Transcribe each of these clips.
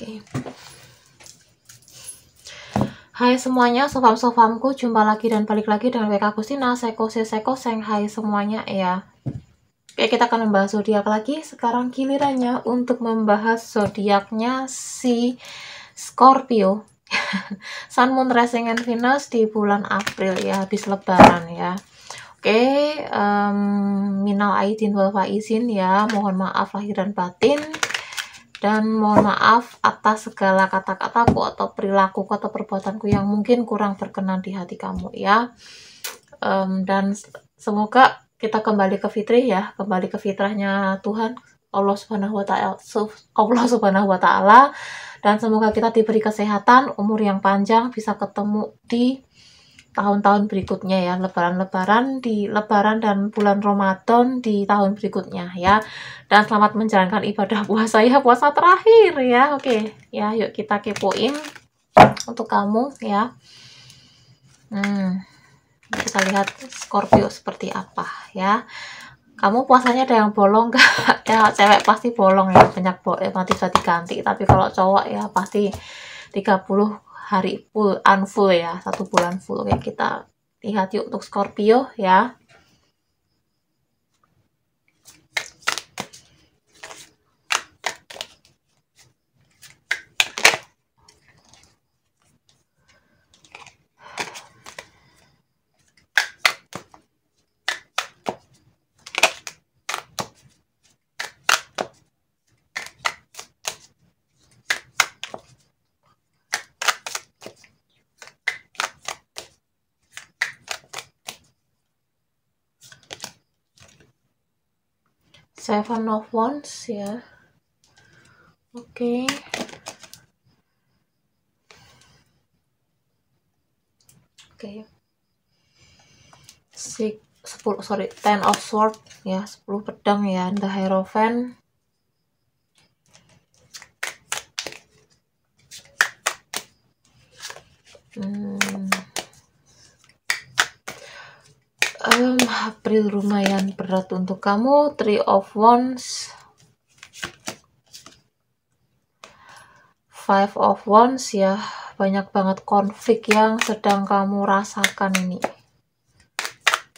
Oke. Hai semuanya, sofam-sofamku, jumpa lagi dan balik lagi dengan WK Agustina, Seko Seng, hai semuanya ya. Oke, kita akan membahas zodiak lagi. Sekarang gilirannya untuk membahas zodiaknya si Scorpio. Sun, Moon, Rising, and Venus di bulan April ya, habis lebaran ya. Oke, minal aidin wal faizin ya, mohon maaf lahir dan batin. Dan mohon maaf atas segala kata-kataku atau perilakuku atau perbuatanku yang mungkin kurang berkenan di hati kamu ya. Dan semoga kita kembali ke fitrah ya, kembali ke fitrahnya Tuhan Allah Subhanahu wa Ta'ala, dan semoga kita diberi kesehatan, umur yang panjang, bisa ketemu di tahun-tahun berikutnya ya, lebaran dan bulan Ramadan di tahun berikutnya ya. Dan selamat menjalankan ibadah puasa ya, puasa terakhir ya. Oke ya, yuk kita kepoin untuk kamu ya. Kita lihat Scorpio seperti apa ya. Kamu puasanya ada yang bolong gak? Ya cewek pasti bolong ya, banyak nanti bisa diganti. Tapi kalau cowok ya pasti 30 hari full, unfull ya, 1 bulan full. Oke, kita lihat yuk untuk Scorpio ya. Seven of Wands ya. Oke. Ten of Swords ya, 10 pedang ya, The Hierophant. April lumayan berat untuk kamu. Three of Wands, Five of Wands ya, banyak banget konflik yang sedang kamu rasakan ini.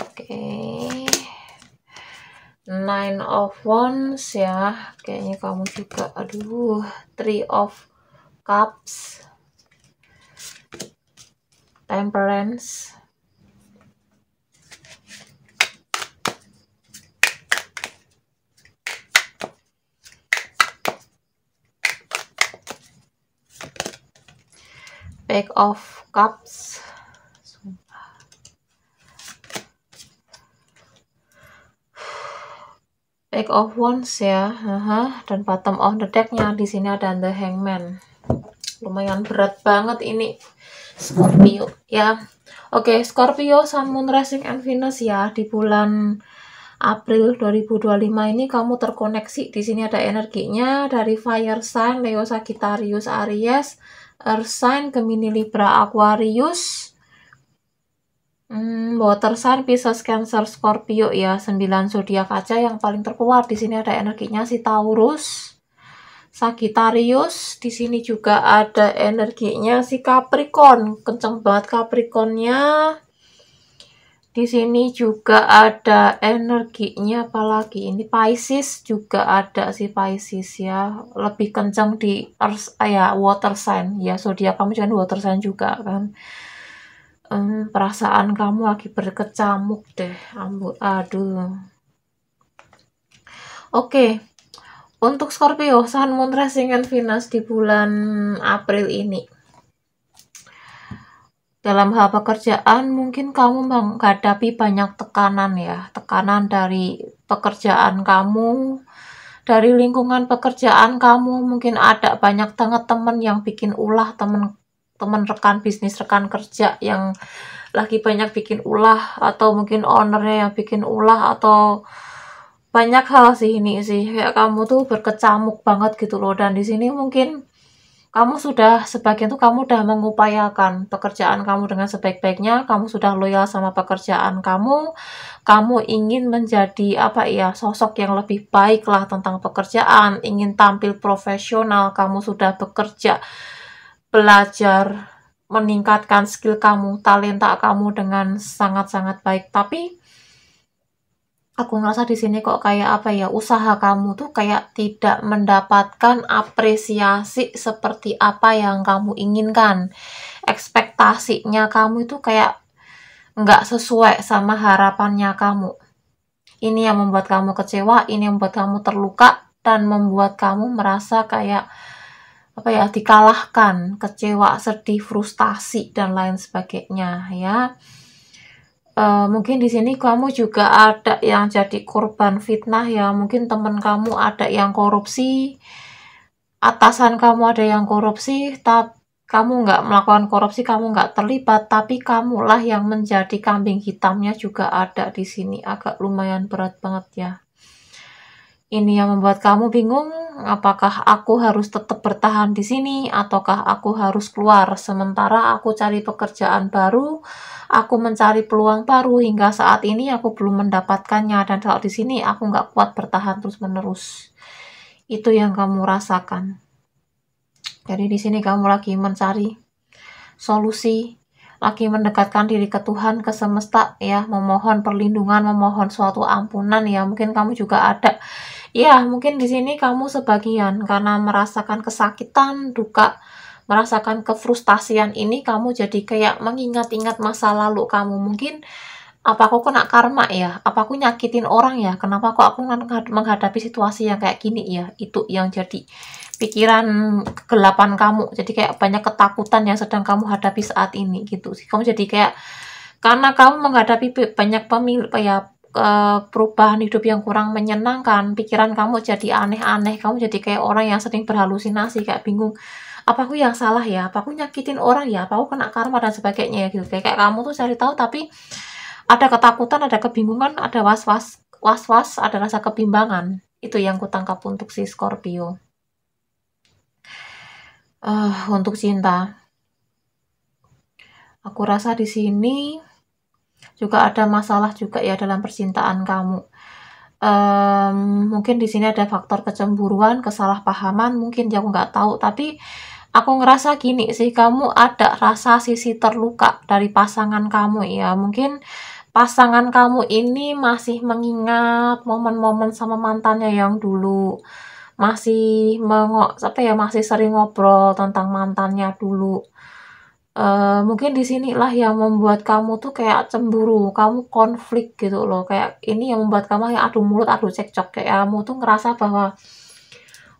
Oke. Nine of Wands ya, kayaknya kamu juga, aduh. Three of Cups, Temperance, Page of Cups, Page of Wands ya, dan bottom of the decknya di sini ada The Hangman. Lumayan berat banget ini Scorpio ya. Oke, Scorpio, Sun, Moon, Rising, and Venus ya di bulan April 2025 ini kamu terkoneksi. Di sini ada energinya dari Fire Sign, Leo, Sagittarius, Aries, Earth Sign, Gemini, Libra, Aquarius, Water Sign, Pisces, Cancer, Scorpio ya. 9 zodiak aja yang paling terkuat. Di sini ada energinya si Taurus, Sagittarius. Di sini juga ada energinya si Capricorn, kenceng banget Capricornnya. Di sini juga ada energinya apalagi ini, Pisces juga ada si Pisces ya, lebih kencang di Earth ya, Water Sign ya, zodiak kamu jangan Water Sign juga kan. Perasaan kamu lagi berkecamuk deh, aduh. Oke. Untuk Scorpio, Sun, Moon, Rising, and Venus di bulan April ini. Dalam hal pekerjaan, mungkin kamu menghadapi banyak tekanan ya. Tekanan dari pekerjaan kamu, dari lingkungan pekerjaan kamu. Mungkin ada banyak banget temen yang bikin ulah, temen rekan bisnis, rekan kerja yang lagi banyak bikin ulah, atau mungkin ownernya yang bikin ulah, atau banyak hal sih ini sih, kayak kamu tuh berkecamuk banget gitu loh. Dan di sini mungkin Kamu sudah sebagian tuh kamu udah mengupayakan pekerjaan kamu dengan sebaik-baiknya, kamu sudah loyal sama pekerjaan kamu ingin menjadi apa ya, sosok yang lebih baik lah tentang pekerjaan, ingin tampil profesional, kamu sudah bekerja, belajar, meningkatkan skill kamu, talenta kamu dengan sangat-sangat baik. Tapi aku ngerasa di sini kok kayak apa ya, usaha kamu tuh kayak tidak mendapatkan apresiasi seperti apa yang kamu inginkan. Ekspektasinya kamu itu kayak nggak sesuai sama harapannya kamu. Ini yang membuat kamu kecewa, ini yang membuat kamu terluka, dan membuat kamu merasa kayak apa ya, dikalahkan, kecewa, sedih, frustasi, dan lain sebagainya ya. Mungkin di sini kamu juga ada yang jadi korban fitnah ya, mungkin teman kamu ada yang korupsi, atasan kamu ada yang korupsi, tapi kamu nggak melakukan korupsi, kamu nggak terlibat, tapi kamulah yang menjadi kambing hitamnya juga ada di sini, agak lumayan berat banget ya. Ini yang membuat kamu bingung, apakah aku harus tetap bertahan di sini, ataukah aku harus keluar, sementara aku cari pekerjaan baru, aku mencari peluang baru, hingga saat ini aku belum mendapatkannya, dan kalau di sini aku nggak kuat bertahan terus-menerus. Itu yang kamu rasakan. Jadi di sini kamu lagi mencari solusi, lagi mendekatkan diri ke Tuhan, ke semesta ya, memohon perlindungan, memohon suatu ampunan ya. Mungkin kamu juga ada ya, mungkin di sini kamu sebagian karena merasakan kesakitan, duka, merasakan kefrustasian ini, kamu jadi kayak mengingat-ingat masa lalu kamu. Mungkin apa aku kena karma ya? Apa aku nyakitin orang ya? Kenapa kok aku menghadapi situasi yang kayak gini ya? Itu yang jadi pikiran kegelapan kamu. Jadi kayak banyak ketakutan yang sedang kamu hadapi saat ini gitu sih. Kamu jadi kayak karena kamu menghadapi banyak perubahan hidup yang kurang menyenangkan, pikiran kamu jadi aneh-aneh, kamu jadi kayak orang yang sering berhalusinasi, kayak bingung, apa aku yang salah ya, apa aku nyakitin orang ya, apa aku kena karma dan sebagainya ya gitu. Kayak kamu tuh cari tahu tapi ada ketakutan, ada kebingungan, ada was-was, ada rasa kebimbangan. Itu yang kutangkap untuk si Scorpio. Untuk cinta, aku rasa di sini juga ada masalah juga ya dalam percintaan kamu. Mungkin di sini ada faktor kecemburuan, kesalahpahaman, mungkin aku nggak tahu, tapi aku ngerasa gini sih, kamu ada rasa sisi terluka dari pasangan kamu ya. Mungkin pasangan kamu ini masih mengingat momen-momen sama mantannya yang dulu. Masih masih sering ngobrol tentang mantannya dulu. Mungkin di sinilah yang membuat kamu tuh kayak cemburu, kamu konflik gitu loh, kayak ini yang membuat kamu yang adu mulut, adu cekcok, kayak kamu tuh ngerasa bahwa,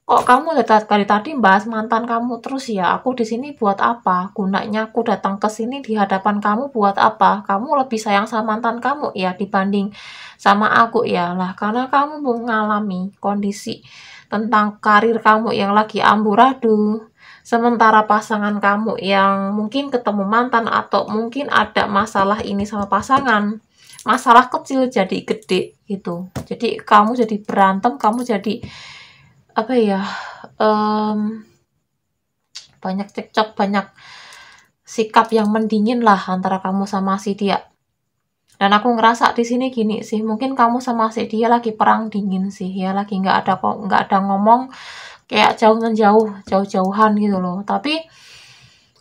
"Kok kamu dari tadi bahas mantan kamu terus ya? Aku di sini buat apa? Gunanya aku datang ke sini di hadapan kamu buat apa? Kamu lebih sayang sama mantan kamu ya dibanding sama aku ya?" Lah, karena kamu mengalami kondisi tentang karir kamu yang lagi amburadul, sementara pasangan kamu yang mungkin ketemu mantan atau mungkin ada masalah ini sama pasangan, masalah kecil jadi gede gitu. Jadi kamu jadi berantem, kamu jadi apa ya, banyak cekcok, banyak sikap yang mendingin lah antara kamu sama si dia. Dan aku ngerasa di sini gini sih, mungkin kamu sama si dia lagi perang dingin sih ya, lagi nggak ada ngomong, kayak jauh-jauhan gitu loh. Tapi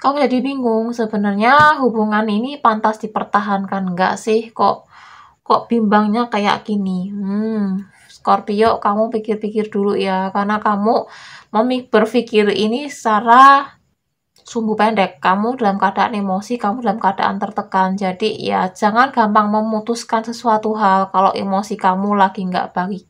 kamu jadi bingung, sebenarnya hubungan ini pantas dipertahankan nggak sih? Kok bimbangnya kayak gini? Scorpio, kamu pikir-pikir dulu ya, karena kamu berpikir ini secara sumbu pendek. Kamu dalam keadaan emosi, kamu dalam keadaan tertekan. Jadi ya jangan gampang memutuskan sesuatu hal kalau emosi kamu lagi nggak baik.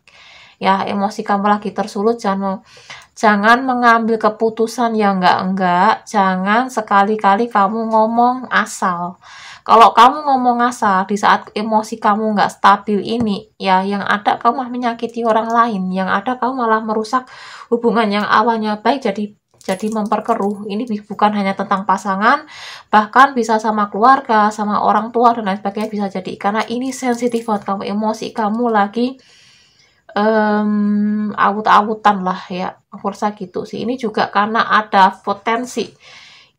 Ya, emosi kamu lagi tersulut, jangan mengambil keputusan yang enggak, jangan sekali-kali kamu ngomong asal. Kalau kamu ngomong asal di saat emosi kamu nggak stabil ini, ya yang ada kamu malah menyakiti orang lain, yang ada kamu malah merusak hubungan yang awalnya baik jadi memperkeruh. Ini bukan hanya tentang pasangan, bahkan bisa sama keluarga, sama orang tua dan lain sebagainya bisa jadi. Karena ini sensitif buat kamu, emosi kamu lagi awut-awutan lah ya, aku rasa gitu sih. Ini juga karena ada potensi,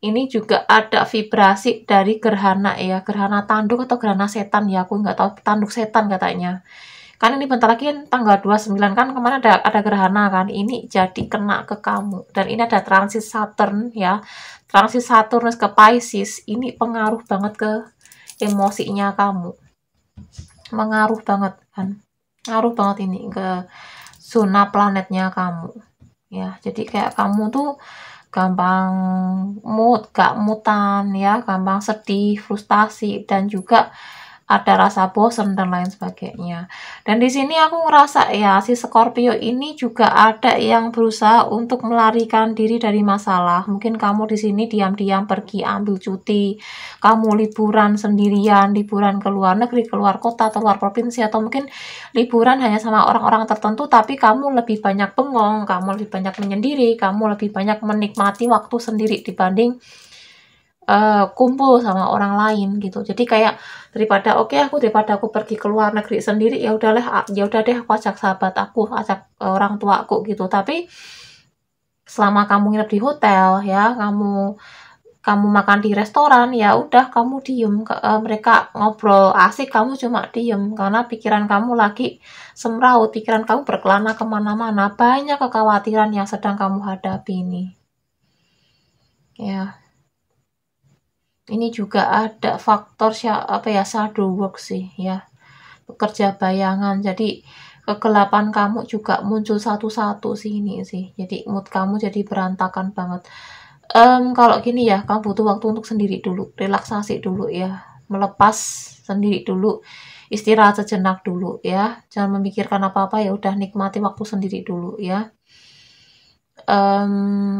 ini juga ada vibrasi dari gerhana ya, gerhana tanduk atau gerhana setan ya, aku nggak tahu, tanduk setan katanya. Kan ini bentar lagi tanggal 29 kan, kemarin ada gerhana kan, ini jadi kena ke kamu. Dan ini ada transit Saturn ya, transit Saturnus ke Pisces, ini pengaruh banget ke emosinya kamu, mengaruh banget kan, ngaruh banget ini ke zona planetnya kamu ya. Jadi kayak kamu tuh gampang gak mutan ya, gampang sedih, frustasi, dan juga ada rasa bosan dan lain sebagainya. Dan di sini aku ngerasa ya, si Scorpio ini juga ada yang berusaha untuk melarikan diri dari masalah. Mungkin kamu di sini diam-diam pergi ambil cuti, kamu liburan sendirian, liburan ke luar negeri, keluar kota atau luar provinsi, atau mungkin liburan hanya sama orang-orang tertentu, tapi kamu lebih banyak bengong, kamu lebih banyak menyendiri, kamu lebih banyak menikmati waktu sendiri dibanding kumpul sama orang lain gitu. Jadi kayak daripada aku pergi ke luar negeri sendiri, ya udah deh aku ajak sahabat aku, ajak orang tua aku gitu. Tapi selama kamu nginep di hotel ya, kamu makan di restoran, ya udah kamu diem, mereka ngobrol asik, kamu cuma diem karena pikiran kamu lagi semraut, pikiran kamu berkelana kemana-mana, banyak kekhawatiran yang sedang kamu hadapi ini ya. Ini juga ada faktor shadow work sih ya, pekerja bayangan. Jadi kegelapan kamu juga muncul satu-satu sih ini sih. Jadi mood kamu jadi berantakan banget. Kalau gini ya, kamu butuh waktu untuk sendiri dulu, relaksasi dulu ya, melepas sendiri dulu, istirahat sejenak dulu ya. Jangan memikirkan apa-apa, ya udah nikmati waktu sendiri dulu ya.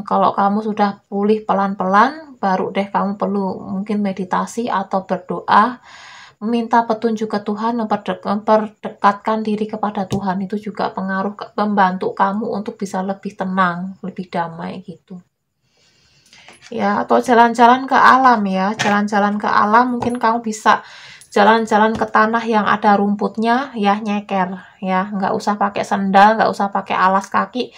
Kalau kamu sudah pulih pelan-pelan, baru deh kamu perlu mungkin meditasi atau berdoa, meminta petunjuk ke Tuhan, memperdekatkan diri kepada Tuhan. Itu juga membantu kamu untuk bisa lebih tenang, lebih damai gitu ya. Atau jalan-jalan ke alam ya, jalan-jalan ke alam, mungkin kamu bisa jalan-jalan ke tanah yang ada rumputnya ya, nyeker ya, nggak usah pakai sandal, nggak usah pakai alas kaki,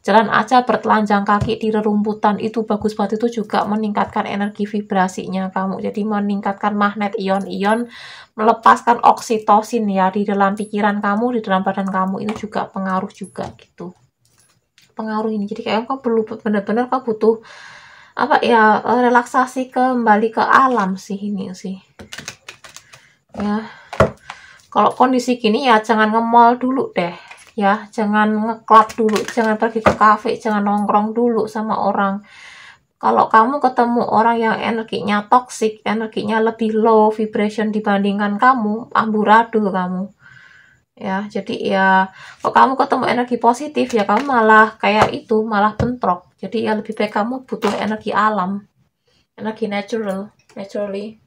jalan aja bertelanjang kaki di rerumputan, itu bagus banget. Itu juga meningkatkan energi vibrasinya kamu, jadi meningkatkan magnet ion-ion, melepaskan oksitosin ya di dalam pikiran kamu, di dalam badan kamu. Ini juga pengaruh juga gitu, pengaruh ini. Jadi kayak kamu perlu benar-benar, kamu butuh relaksasi, kembali ke alam sih ini sih ya. Kalau kondisi gini ya jangan nge-mall dulu deh ya, jangan nge-club dulu, jangan pergi ke cafe, jangan nongkrong dulu sama orang. Kalau kamu ketemu orang yang energinya toxic, energinya lebih low vibration dibandingkan kamu, amburadul kamu ya. Jadi ya kalau kamu ketemu energi positif, ya kamu malah kayak itu, malah bentrok. Jadi ya lebih baik kamu butuh energi alam, energi naturally.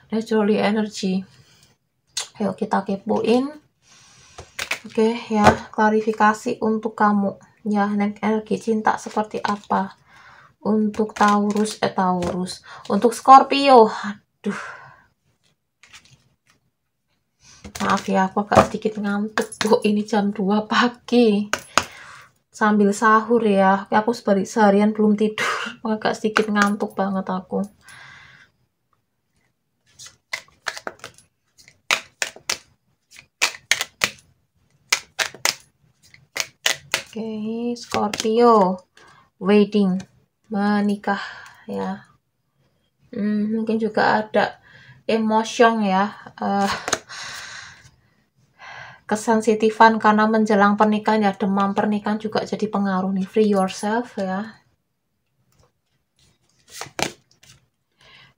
Naturally energy. Ayo kita kepoin. Oke ya, klarifikasi untuk kamu ya, energi cinta seperti apa untuk Taurus, untuk Scorpio. Aduh, maaf ya, aku agak sedikit ngantuk tuh, ini jam 2 pagi sambil sahur ya. Aku seharian belum tidur, agak sedikit ngantuk banget aku. Oke, Scorpio, wedding, menikah ya. Mungkin juga ada emotion ya, kesensitifan karena menjelang pernikahan ya, demam pernikahan juga jadi pengaruh nih. Free yourself ya.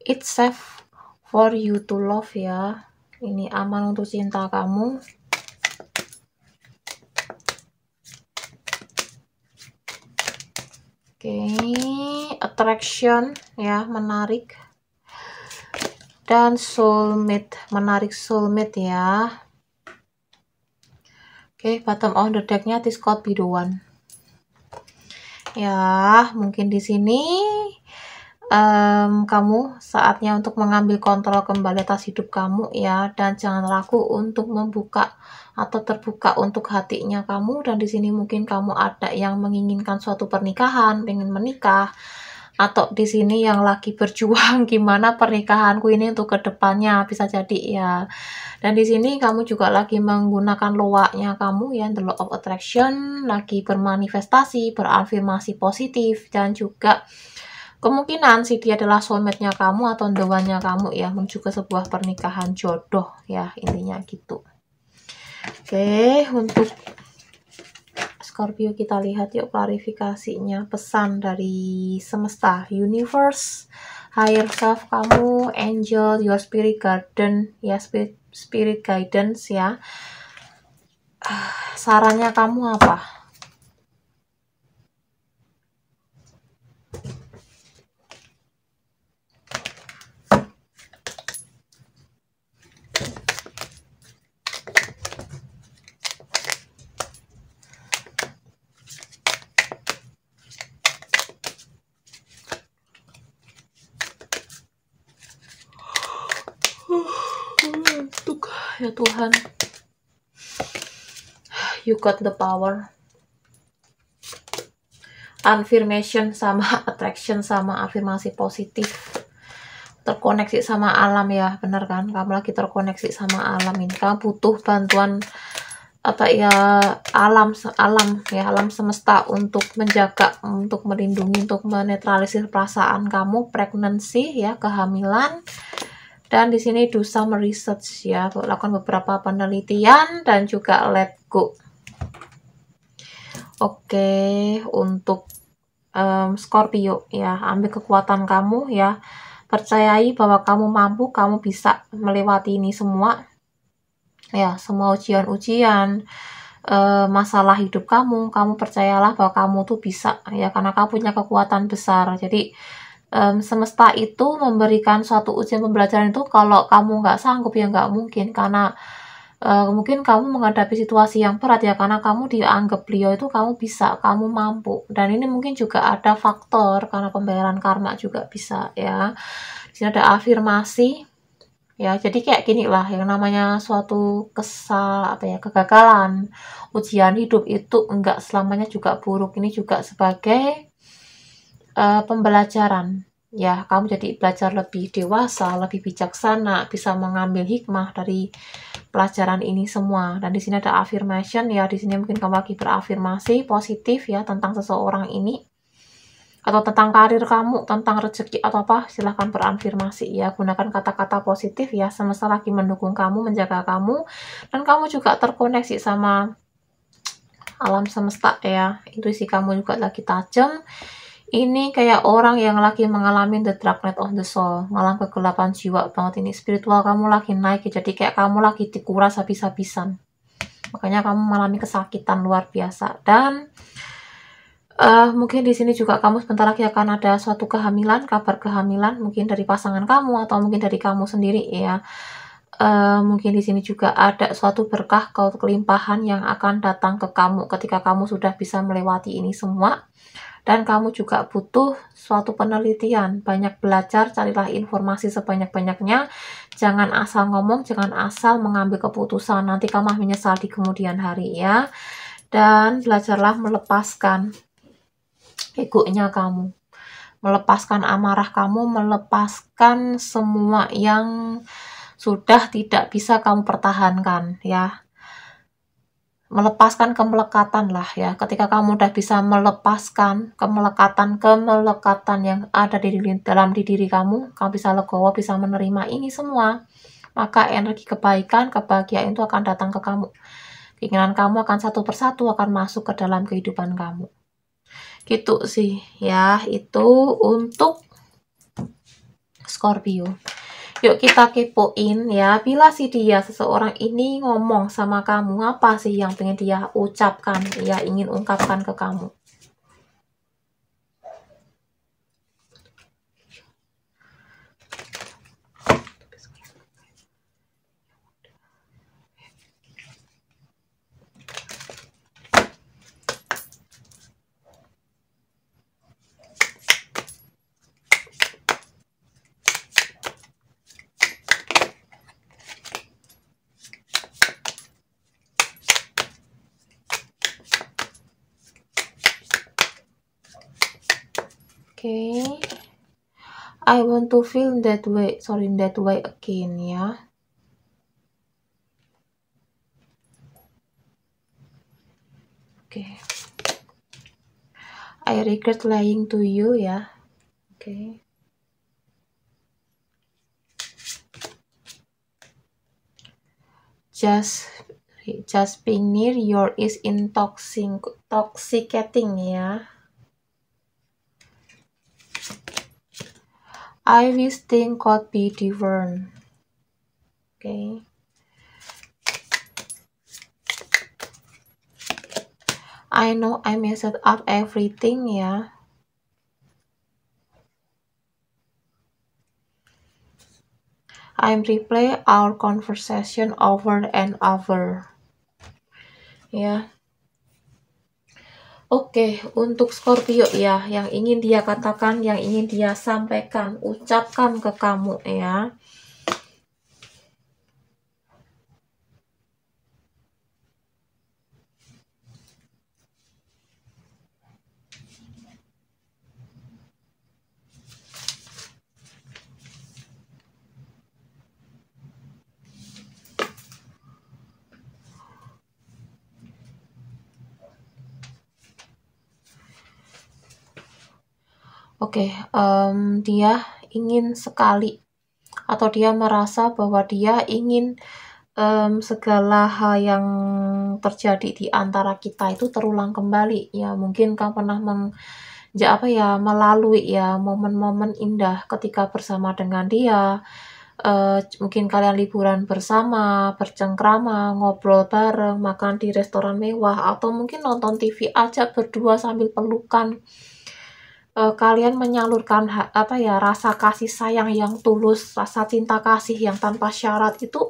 It's safe for you to love ya. Ini aman untuk cinta kamu. Oke, attraction ya, menarik. Dan soulmate, menarik soulmate ya. Oke, bottom of the deck-nya this could be the one. Ya, mungkin di sini kamu saatnya untuk mengambil kontrol kembali atas hidup kamu ya, dan jangan ragu untuk membuka atau terbuka untuk hatinya kamu. Dan di sini mungkin kamu ada yang menginginkan suatu pernikahan, pengen menikah, atau di sini yang lagi berjuang gimana pernikahanku ini untuk kedepannya, bisa jadi ya. Dan di sini kamu juga lagi menggunakan loa-nya kamu ya, the law of attraction, lagi bermanifestasi, berafirmasi positif, dan juga kemungkinan si dia adalah soulmate-nya kamu atau the one-nya kamu ya, menuju ke sebuah pernikahan jodoh ya, intinya gitu. Oke, untuk Scorpio kita lihat yuk klarifikasinya, pesan dari semesta, universe, higher self kamu, angel, your spirit garden ya, spirit guidance ya. Sarannya kamu apa? Untuk ya Tuhan, you got the power. Affirmation sama attraction sama afirmasi positif, terkoneksi sama alam ya, bener kan? Kamu lagi terkoneksi sama alam ini, kamu butuh bantuan apa ya, alam ya, alam semesta untuk menjaga, untuk melindungi, untuk menetralisir perasaan kamu, pregnancy ya, kehamilan. Dan di sini do some research ya, lakukan beberapa penelitian dan juga let go. Oke, untuk Scorpio ya, ambil kekuatan kamu ya, percayai bahwa kamu mampu, kamu bisa melewati ini semua ya, semua ujian-ujian, masalah hidup kamu percayalah bahwa kamu tuh bisa ya, karena kamu punya kekuatan besar. Jadi semesta itu memberikan suatu ujian pembelajaran itu, kalau kamu nggak sanggup ya nggak mungkin, karena mungkin kamu menghadapi situasi yang berat ya, karena kamu dianggap beliau itu kamu bisa, kamu mampu. Dan ini mungkin juga ada faktor karena pembayaran karma juga bisa ya. Di sini ada afirmasi ya, jadi kayak gini lah, yang namanya suatu kegagalan, ujian hidup itu enggak selamanya juga buruk. Ini juga sebagai pembelajaran ya, kamu jadi belajar lebih dewasa, lebih bijaksana, bisa mengambil hikmah dari pelajaran ini semua. Dan di sini ada affirmation ya, di sini mungkin kamu lagi berafirmasi positif ya tentang seseorang ini, atau tentang karir kamu, tentang rezeki atau apa, silahkan berafirmasi ya, gunakan kata-kata positif ya, semesta lagi mendukung kamu, menjaga kamu, dan kamu juga terkoneksi sama alam semesta ya, intuisi kamu juga lagi tajam. Ini kayak orang yang lagi mengalami the dark night of the soul, malam kegelapan jiwa banget ini, spiritual kamu lagi naik, jadi kayak kamu lagi dikuras habis-habisan, makanya kamu mengalami kesakitan luar biasa. Dan mungkin di sini juga kamu sebentar lagi akan ada suatu kehamilan, kabar kehamilan, mungkin dari pasangan kamu atau mungkin dari kamu sendiri ya. Mungkin di sini juga ada suatu berkah, kelimpahan yang akan datang ke kamu ketika kamu sudah bisa melewati ini semua. Dan kamu juga butuh suatu penelitian, banyak belajar, carilah informasi sebanyak-banyaknya, jangan asal ngomong, jangan asal mengambil keputusan, nanti kamu menyesal di kemudian hari ya. Dan belajarlah melepaskan egonya kamu, melepaskan amarah kamu, melepaskan semua yang sudah tidak bisa kamu pertahankan ya. Melepaskan kemelekatan lah ya, ketika kamu udah bisa melepaskan kemelekatan yang ada di dalam diri kamu bisa legowo, bisa menerima ini semua, maka energi kebaikan, kebahagiaan itu akan datang ke kamu. Keinginan kamu akan satu persatu akan masuk ke dalam kehidupan kamu. Gitu sih ya, itu untuk Scorpio. Yuk kita kepoin ya, bila si dia, seseorang ini ngomong sama kamu, apa sih yang pengen dia ucapkan, ya ingin ungkapkan ke kamu. Okay. I want to feel that way. Sorry, that way again ya. Okay. I regret lying to you ya. Okay. Just being near you is intoxicating ya. I wish things could be different. Okay. I know I messed up everything ya. I'm replay our conversation over and over. Ya. Oke, untuk Scorpio ya, yang ingin dia katakan, yang ingin dia sampaikan, ucapkan ke kamu ya. Oke, dia ingin sekali atau dia merasa bahwa dia ingin segala hal yang terjadi di antara kita itu terulang kembali ya. Mungkin kamu pernah melalui ya momen-momen indah ketika bersama dengan dia. Mungkin kalian liburan bersama, bercengkrama, ngobrol bareng, makan di restoran mewah, atau mungkin nonton TV aja berdua sambil pelukan. Kalian menyalurkan rasa kasih sayang yang tulus, rasa cinta kasih yang tanpa syarat itu.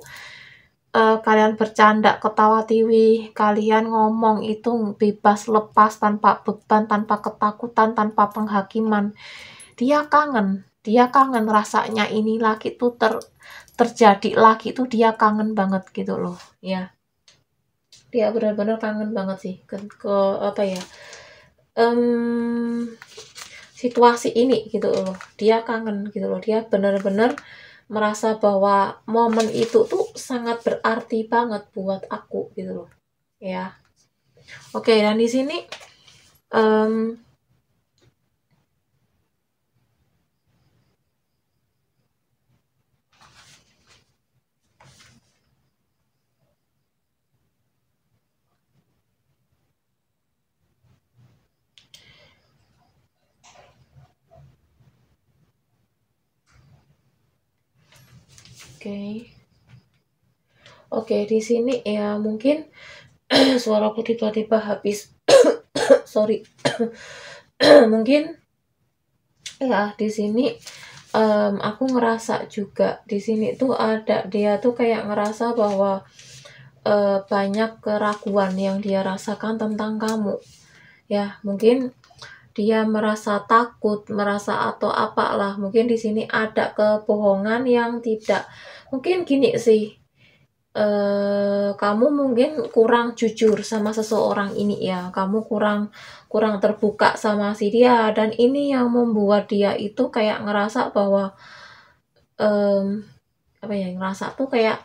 Kalian bercanda, ketawa tiwi, kalian ngomong itu bebas, lepas, tanpa beban, tanpa ketakutan, tanpa penghakiman. Dia kangen rasanya ini lagi tuh terjadi lagi tuh, dia kangen banget gitu loh ya. Dia benar-benar kangen banget sih ke situasi ini gitu loh. Dia kangen gitu loh. Dia benar-benar merasa bahwa momen itu tuh sangat berarti banget buat aku gitu loh ya. Oke, dan di sini Oke, di sini ya mungkin suaraku tiba-tiba habis. Sorry. Mungkin ya di sini aku ngerasa juga di sini tuh ada dia tuh kayak ngerasa bahwa banyak keraguan yang dia rasakan tentang kamu. Ya, mungkin dia merasa takut, merasa atau apalah. Mungkin di sini ada kebohongan yang tidak. Mungkin gini sih. Kamu mungkin kurang jujur sama seseorang ini ya. Kamu kurang terbuka sama si dia, dan ini yang membuat dia itu kayak ngerasa bahwa ngerasa tuh kayak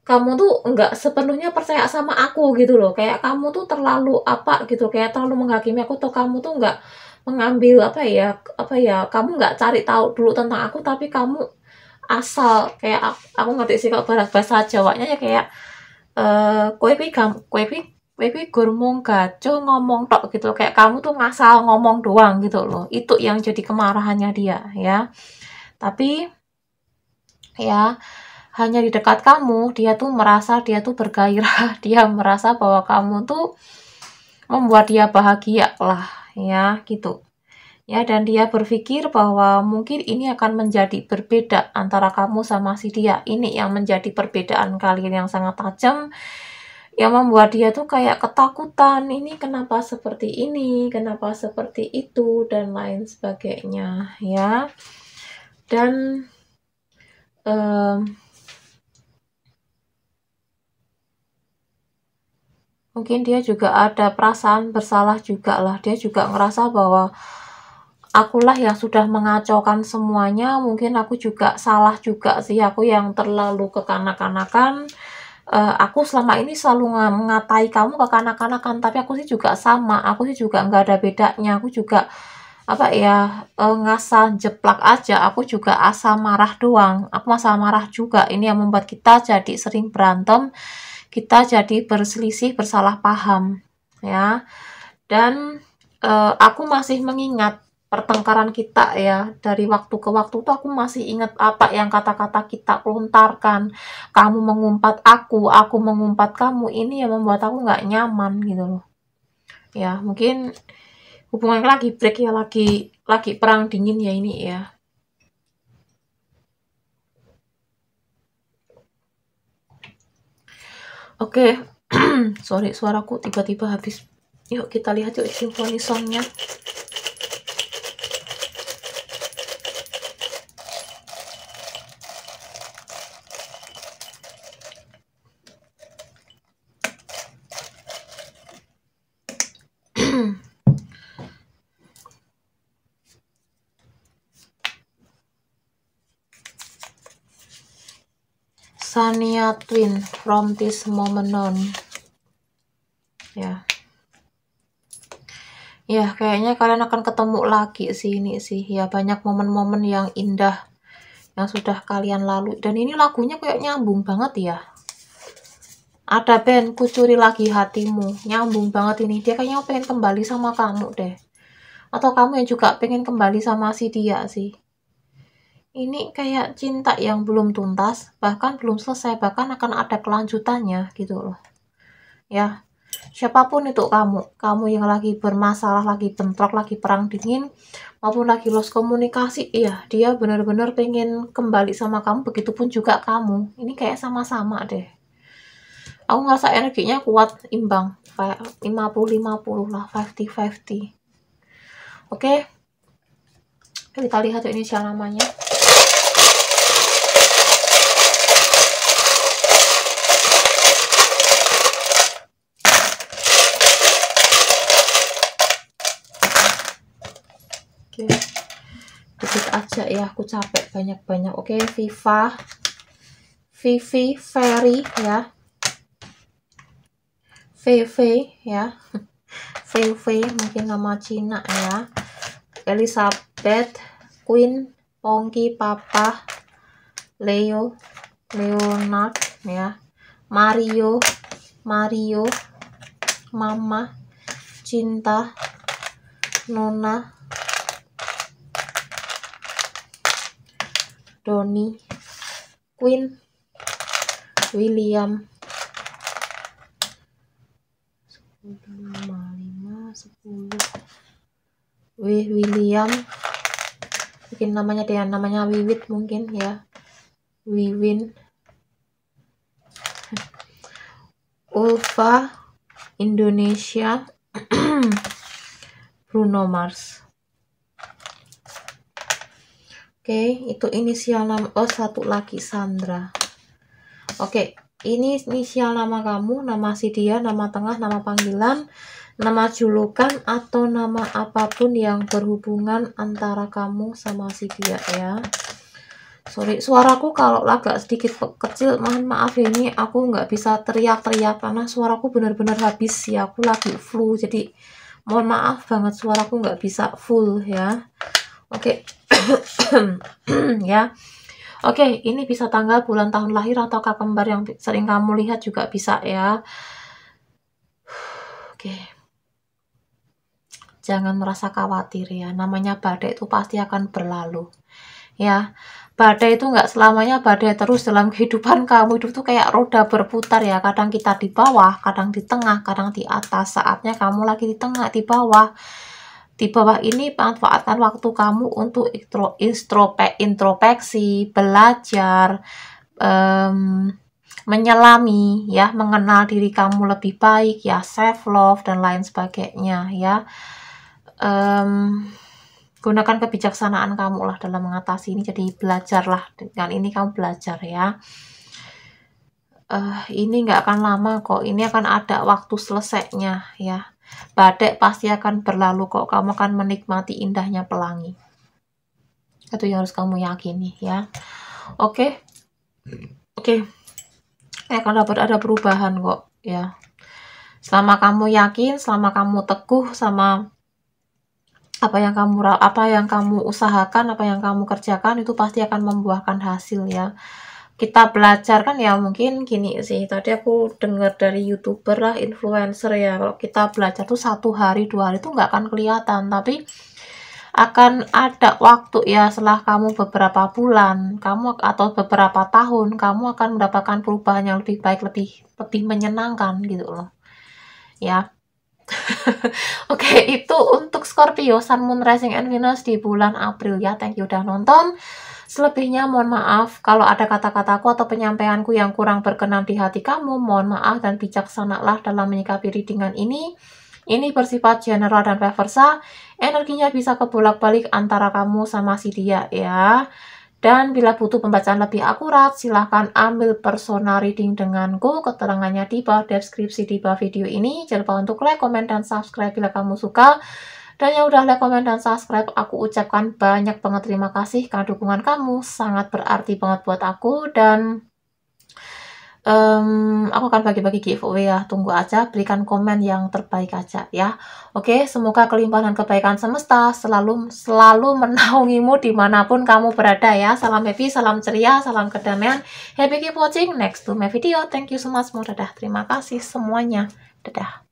kamu tuh nggak sepenuhnya percaya sama aku gitu loh. Kayak kamu tuh terlalu gitu, kayak terlalu menghakimi aku, atau kamu tuh nggak mengambil kamu nggak cari tahu dulu tentang aku, tapi kamu asal kayak aku ngerti sih kalau bahasa Jawanya ya kayak kowe kuwi gur mung gaco ngomong tok gitu, kayak kamu tuh ngasal ngomong doang gitu loh. Itu yang jadi kemarahannya dia ya. Tapi ya hanya di dekat kamu dia tuh merasa dia tuh bergairah. Dia merasa bahwa kamu tuh membuat dia bahagia lah ya gitu ya. Dan dia berpikir bahwa mungkin ini akan menjadi berbeda antara kamu sama si dia. Ini yang menjadi perbedaan kalian yang sangat tajam, yang membuat dia tuh kayak ketakutan, ini kenapa seperti ini, kenapa seperti itu, dan lain sebagainya ya. Dan mungkin dia juga ada perasaan bersalah juga lah. Dia juga ngerasa bahwa akulah yang sudah mengacaukan semuanya. Mungkin aku juga salah juga sih, aku yang terlalu kekanak-kanakan. Aku selama ini selalu mengatai kamu kekanak-kanakan, tapi aku sih juga sama, aku sih juga nggak ada bedanya, aku juga apa ya, ngasal jeplak aja, aku juga asal marah doang, aku asal marah juga. Ini yang membuat kita jadi sering berantem, kita jadi berselisih, bersalah paham, ya. Dan aku masih mengingat pertengkaran kita ya, dari waktu ke waktu tuh aku masih ingat apa yang kata-kata kita lontarkan. Kamu mengumpat aku mengumpat kamu. Ini yang membuat aku nggak nyaman gitu loh. Ya, mungkin hubungan lagi break ya, lagi perang dingin ya ini ya. Oke, sorry suaraku tiba-tiba habis. Yuk kita lihat yuk symphony songnya. Shania Twain, From This Moment On. Ya. Ya, kayaknya kalian akan ketemu lagi sih ini sih. Ya, banyak momen-momen yang indah yang sudah kalian lalui. Dan ini lagunya kayak nyambung banget ya. Ada band Kucuri Lagi Hatimu. Nyambung banget ini. Dia kayaknya pengen kembali sama kamu deh. Atau kamu yang juga pengen kembali sama si dia sih. Ini kayak cinta yang belum tuntas, bahkan belum selesai, bahkan akan ada kelanjutannya gitu loh. Ya, siapapun itu kamu yang lagi bermasalah, lagi bentrok, lagi perang dingin, maupun lagi lost komunikasi, iya, dia benar-benar pengen kembali sama kamu, begitupun juga kamu. Ini kayak sama-sama deh. Aku ngerasa energinya kuat, imbang, kayak 50-50 lah, 50-50. Oke, kita lihat inisial namanya. Oke, dikit aja ya, aku capek banyak-banyak. Oke, Vivi, Ferry ya, VV ya, VV mungkin nama Cina ya, Elizabeth, Queen, Pongki, Papa, Leo, Leonard ya, Mario, Mama, Cinta, Nona, Doni, Queen, William, 10. William, mungkin namanya dia, namanya Wiwit mungkin ya, Wiwin, Ulfa, Indonesia, Bruno Mars. Oke, itu inisial nama. Oh, satu lagi Sandra. Oke, ini inisial nama kamu, nama si dia, nama tengah, nama panggilan, nama julukan, atau nama apapun yang berhubungan antara kamu sama si dia ya. Sorry, suaraku kalau agak sedikit kecil, mohon maaf ya, ini aku nggak bisa teriak-teriak karena suaraku benar-benar habis ya, aku lagi flu, jadi mohon maaf banget suaraku nggak bisa full ya. Oke. Ya. Oke, ini bisa tanggal, bulan, tahun lahir, atau kembar yang sering kamu lihat juga bisa ya. Oke. Jangan merasa khawatir ya, namanya badai itu pasti akan berlalu. Ya, badai itu nggak selamanya badai terus dalam kehidupan kamu. Hidup tuh kayak roda berputar ya, kadang kita di bawah, kadang di tengah, kadang di atas. Saatnya kamu lagi di tengah, di bawah. Di bawah ini manfaatkan waktu kamu untuk introspeksi, belajar, menyelami ya, mengenal diri kamu lebih baik ya, self love dan lain sebagainya ya. Gunakan kebijaksanaan kamu lah dalam mengatasi ini, jadi belajarlah, dengan ini kamu belajar ya. ini nggak akan lama kok, ini akan ada waktu selesainya ya. Badai pasti akan berlalu kok, kamu akan menikmati indahnya pelangi. Itu yang harus kamu yakini ya. Oke. Akan dapat ada perubahan kok ya. Selama kamu yakin, selama kamu teguh sama apa yang kamu usahakan, apa yang kamu kerjakan, itu pasti akan membuahkan hasil ya. Kita belajar kan ya, mungkin gini sih, tadi aku dengar dari YouTuber lah, influencer ya, kalau kita belajar tuh 1 hari 2 hari tuh nggak akan kelihatan, tapi akan ada waktu ya, setelah kamu beberapa bulan atau beberapa tahun, kamu akan mendapatkan perubahan yang lebih baik, lebih menyenangkan gitu loh ya. Oke, itu untuk Scorpio, Sun, Moon, Rising, and Venus di bulan April ya. Thank you udah nonton. Selebihnya mohon maaf kalau ada kata-kataku atau penyampaianku yang kurang berkenan di hati kamu. Mohon maaf dan bijaksanalah dalam menyikapi readingan ini. Ini bersifat general dan vice versa. Energinya bisa kebolak-balik antara kamu sama si dia ya. Dan bila butuh pembacaan lebih akurat, silahkan ambil personal reading denganku. Keterangannya di bawah deskripsi di bawah video ini. Jangan lupa untuk like, komen, dan subscribe bila kamu suka. Dan yang udah like, komen, dan subscribe, aku ucapkan banyak banget terima kasih karena dukungan kamu sangat berarti banget buat aku. Dan aku akan bagi-bagi giveaway ya, tunggu aja, berikan komen yang terbaik aja ya. Oke, semoga kelimpahan dan kebaikan semesta selalu menaungimu dimanapun kamu berada ya. Salam happy, salam ceria, salam kedamaian. Happy keep watching, next to my video. Thank you so much, dadah. Terima kasih semuanya, dadah.